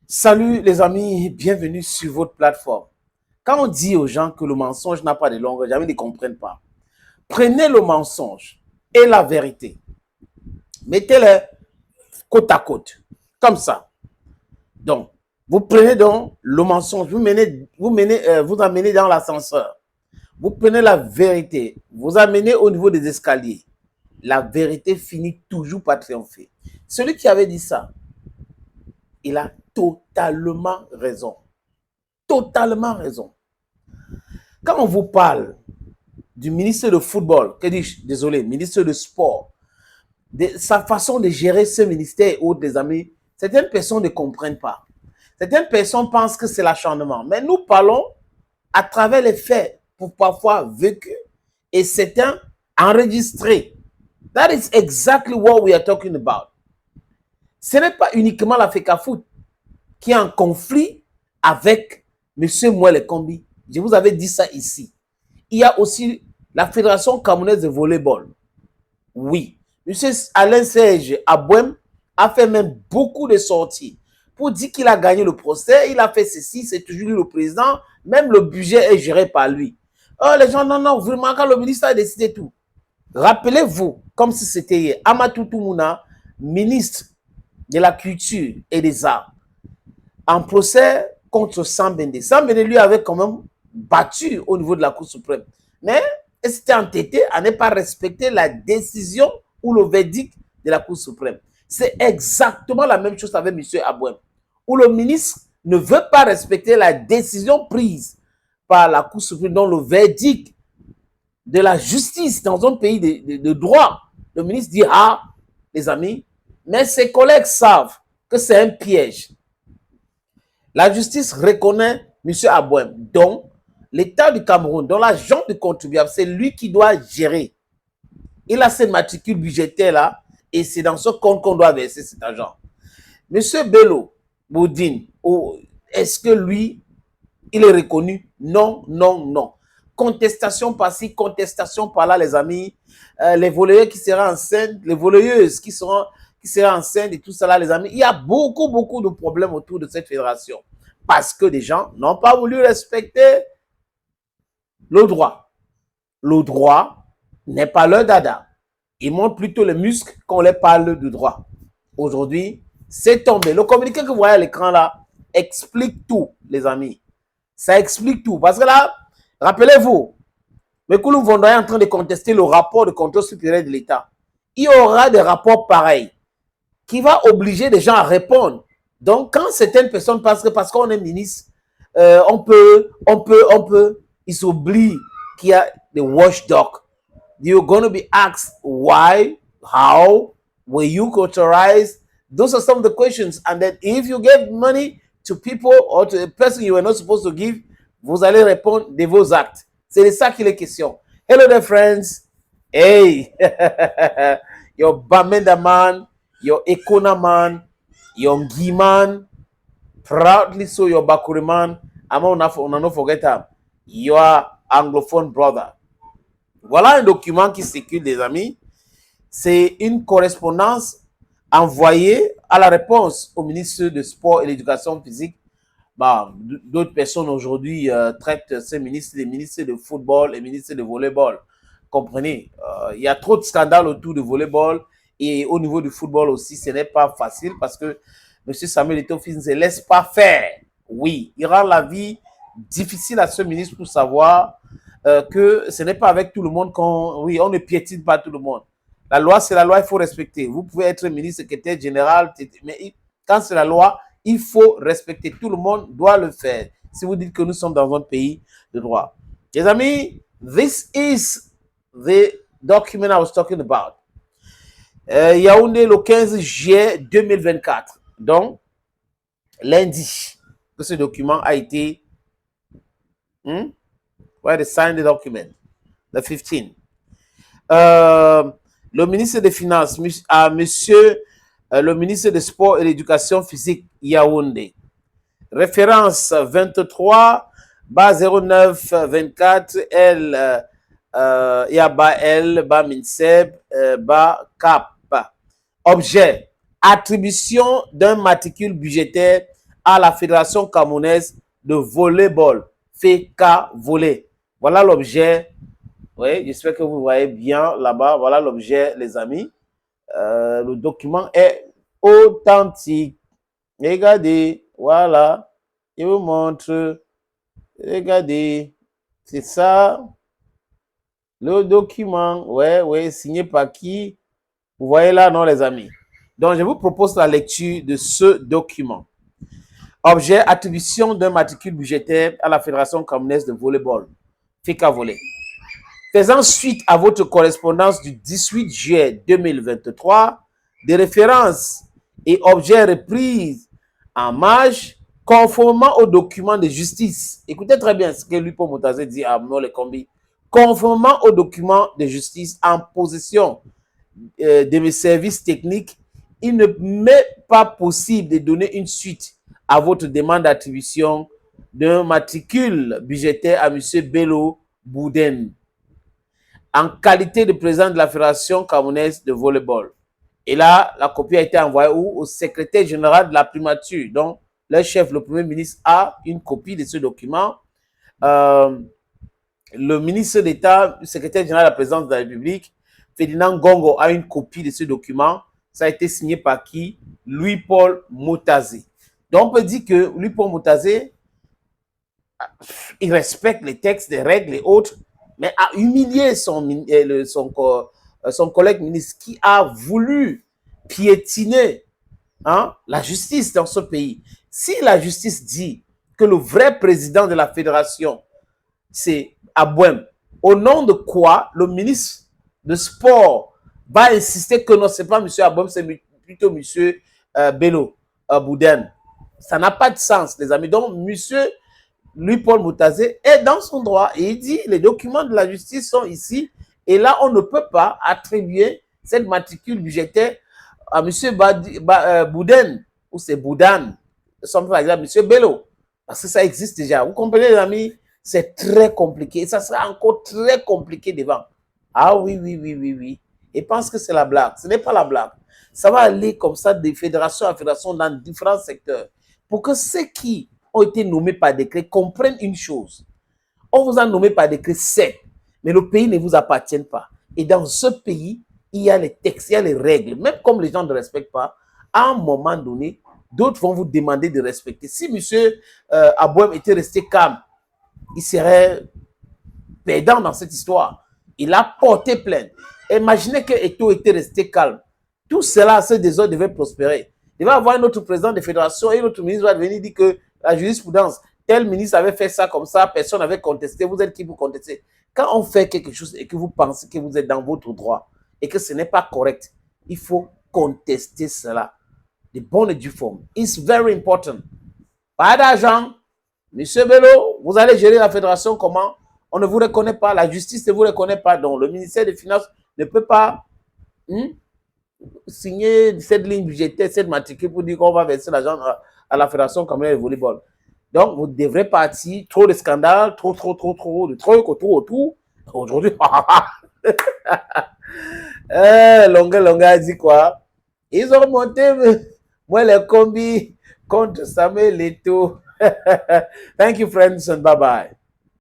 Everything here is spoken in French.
Salut les amis, bienvenue sur votre plateforme. Quand on dit aux gens que le mensonge n'a pas de longueur, jamais ils ne comprennent pas. Prenez le mensonge et la vérité, mettez-les côte à côte, comme ça. Donc, vous prenez donc le mensonge, vous amenez dans l'ascenseur. Vous prenez la vérité, vous amenez au niveau des escaliers. La vérité finit toujours par triompher. Celui qui avait dit ça, il a totalement raison. Totalement raison. Quand on vous parle du ministre de football, que dis-je, désolé, ministre de sport, de sa façon de gérer ce ministère et autres, les amis, certaines personnes ne comprennent pas. Certaines personnes pensent que c'est l'acharnement. Mais nous parlons à travers les faits, pour parfois vécus, et certains enregistrés. That is exactly what we are talking about. Ce n'est pas uniquement la FECAFOOT qui est en conflit avec M. Mouele Kombi. Je vous avais dit ça ici. Il y a aussi la Fédération camerounaise de volleyball. Oui. M. Alain Serge Abouem a fait même beaucoup de sorties pour dire qu'il a gagné le procès. Il a fait ceci, c'est toujours lui le président. Même le budget est géré par lui. Oh, les gens, non, vraiment, quand le ministre a décidé tout. Rappelez-vous, comme si c'était hier, Amatou Toumouna, ministre de la Culture et des Arts, en procès contre Sambende. Sambende lui avait quand même battu au niveau de la Cour suprême. Mais elle s'était entêtée à ne pas respecter la décision ou le verdict de la Cour suprême. C'est exactement la même chose avec M. Abouem, où le ministre ne veut pas respecter la décision prise par la Cour suprême, dans le verdict de la justice dans un pays de droit. Le ministre dit, ah, les amis, mais ses collègues savent que c'est un piège. La justice reconnaît M. Abouem. Donc, l'État du Cameroun, dont l'agent du contribuable, c'est lui qui doit gérer. Il a cette matricule budgétaire-là et c'est dans ce compte qu'on doit verser cet argent. M. Bello Boudine, est-ce que lui, il est reconnu? Non, non, non. Contestation par-ci, contestation par-là, les amis. Les volleyeurs qui seraient enceintes, les volleyeuses qui seraient enceintes et tout ça là, les amis. Il y a beaucoup, beaucoup de problèmes autour de cette fédération. Parce que des gens n'ont pas voulu respecter le droit. Le droit n'est pas leur dada. Ils montrent plutôt les muscles quand on les parle du droit. Aujourd'hui, c'est tombé. Le communiqué que vous voyez à l'écran là explique tout, les amis. Ça explique tout. Parce que là, rappelez-vous, Mekulu Vondoy est en train de contester le rapport de contrôle supérieur de l'État. Il y aura des rapports pareils qui vont obliger les gens à répondre. Donc, quand certaines personnes pensent que parce qu'on est ministre, on peut, ils s'oublient qu'il y a des watchdogs. You're going to be asked why, how, were you authorized? Those are some of the questions. And then if you give money to people or to a person you were not supposed to give, vous allez répondre de vos actes. C'est de ça qu'il est question. Hello there, friends. Hey, your Bamenda man, your Ekona man, your Ngi man, proudly so your Bakuri man. On a not forget him. Your anglophone brother. Voilà un document qui circule, des amis. C'est une correspondance envoyée à la réponse au ministre de Sport et l'Éducation physique. Bah, d'autres personnes aujourd'hui traitent ces ministres, les ministres de football et ministres de volleyball. Comprenez, il y a trop de scandales autour du volleyball et au niveau du football aussi, ce n'est pas facile parce que M. Samuel Eto'o ne se laisse pas faire. Oui, il rend la vie difficile à ce ministre pour savoir que ce n'est pas avec tout le monde qu'on... Oui, on ne piétine pas tout le monde. La loi, c'est la loi, il faut respecter. Vous pouvez être ministre, secrétaire général, mais quand c'est la loi, il faut respecter. Tout le monde doit le faire. Si vous dites que nous sommes dans un pays de droit. Les amis, this is the document I was talking about. Yaoundé, le 15 juillet 2024. Donc, lundi, que ce document a été... Where they signed the document? The 15. Le ministre des Finances, monsieur le ministre des Sports et de l'Éducation physique, Yaoundé. Référence 23, bas 09 24, L, Yaba L, bas Minseb, bas Cap. Objet, attribution d'un matricule budgétaire à la Fédération camerounaise de volleyball, FECA Volley. Voilà l'objet. Oui, j'espère que vous voyez bien là-bas. Voilà l'objet, les amis. Le document est authentique. Regardez, voilà. Je vous montre. Regardez. C'est ça. Le document. Ouais, signé par qui? Vous voyez là, non, les amis? Donc, je vous propose la lecture de ce document. Objet, attribution d'un matricule budgétaire à la Fédération camerounaise de volleyball, FECA Volley. Faisant suite à votre correspondance du 18 juillet 2023, des références et objets repris en marge, conformément aux documents de justice. Écoutez très bien ce que Lupo Moutazé dit à Mole Kombi. Conformément aux documents de justice en possession de mes services techniques, il ne m'est pas possible de donner une suite à votre demande d'attribution d'un matricule budgétaire à M. Bello Bouden, en qualité de président de la Fédération camerounaise de volleyball. Et là, la copie a été envoyée au secrétaire général de la primature. Donc, le chef, le premier ministre, a une copie de ce document. Le ministre d'État, le secrétaire général de la présidence de la République, Ferdinand Gongo, a une copie de ce document. Ça a été signé par qui? Louis-Paul Moutazé. Donc, on peut dire que Louis-Paul Moutazé, il respecte les textes, les règles et autres, mais a humilié son collègue ministre qui a voulu piétiner la justice dans ce pays. Si la justice dit que le vrai président de la fédération, c'est Abouem, au nom de quoi le ministre de sport va insister que non, ce n'est pas M. Abouem, c'est plutôt M. Bello Bouden. Ça n'a pas de sens, les amis. Donc, M. Louis-Paul Moutazé est dans son droit et il dit les documents de la justice sont ici et là, on ne peut pas attribuer cette matricule budgétaire à M. Bouden ou c'est Boudan, par exemple M. Bello, parce que ça existe déjà. Vous comprenez, les amis? C'est très compliqué et ça sera encore très compliqué devant. Ah oui. Et pense que c'est la blague. Ce n'est pas la blague. Ça va aller comme ça de fédération à fédération dans différents secteurs pour que ceux qui ont été nommés par décret comprennent une chose. On vous a nommé par décret, certes, mais le pays ne vous appartient pas. Et dans ce pays, il y a les textes, il y a les règles. Même comme les gens ne respectent pas, à un moment donné, d'autres vont vous demander de respecter. Si M. Abouem était resté calme, il serait perdant dans cette histoire. Il a porté plainte. Imaginez que Eto était resté calme. Tout cela, ce désordre devait prospérer. Il va y avoir un autre président de fédération et notre ministre va venir dire que la jurisprudence, tel ministre avait fait ça comme ça, personne n'avait contesté, vous êtes qui pour contester? Quand on fait quelque chose et que vous pensez que vous êtes dans votre droit et que ce n'est pas correct, il faut contester cela de bonne et due forme. It's very important. Pas d'argent. Monsieur Bello, vous allez gérer la fédération comment? On ne vous reconnaît pas, la justice ne vous reconnaît pas, donc le ministère des Finances ne peut pas signer cette ligne budgétaire, cette matricule pour dire qu'on va verser l'argent à la fédération camerounaise de volleyball. Donc, vous devrez partir, trop de scandales, trop de trucs autour. Aujourd'hui, Longa a dit quoi? Ils ont monté, moi, les combis contre Samuel Eto'o. Thank you, friends, and bye-bye.